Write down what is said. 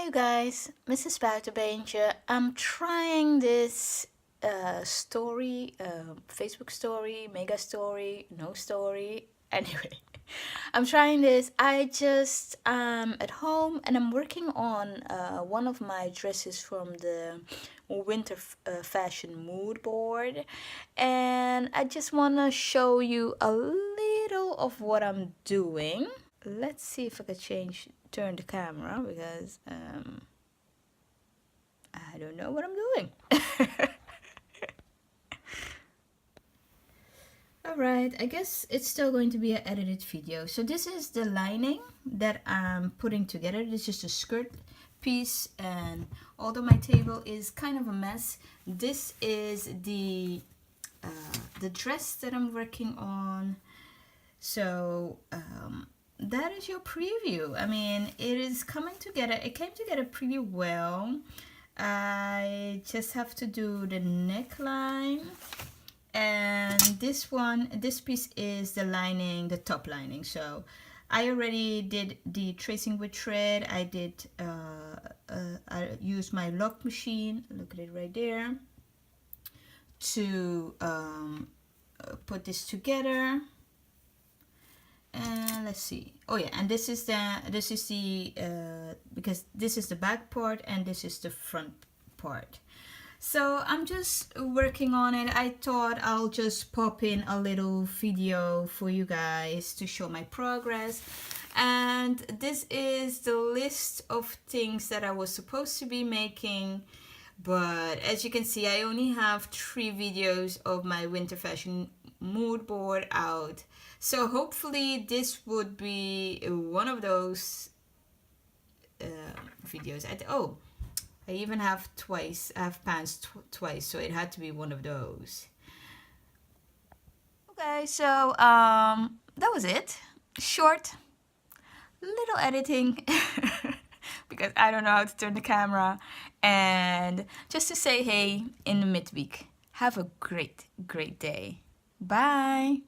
Hi you guys, Mrs. Buitenbeentje. I'm trying this story, Facebook story, mega story, no story. Anyway, I'm trying this. I just at home and I'm working on one of my dresses from the winter fashion mood board, and I just want to show you a little of what I'm doing. Let's see if I can turn the camera because I don't know what I'm doing. Alright, I guess it's still going to be an edited video. So this is the lining that I'm putting together. This is the skirt piece, and although my table is kind of a mess, this is the dress that I'm working on. So that is your preview. I mean, it is coming together. It came together pretty well. I just have to do the neckline, and this piece is the lining, the top lining. So I already did the tracing with thread. I used my lock machine, look at it right there, to put this together. And let's see. Oh yeah, and this is the because this is the back part and this is the front part. So I'm just working on it. I thought I'll just pop in a little video for you guys to show my progress. And this is the list of things that I was supposed to be making, but as you can see, I only have 3 videos of my winter fashion mood board out. So hopefully this would be one of those videos. I even have twice. I have pants twice, so it had to be one of those. Okay, so that was it. Short, little editing because I don't know how to turn the camera, and just to say hey in the midweek. Have a great day. Bye.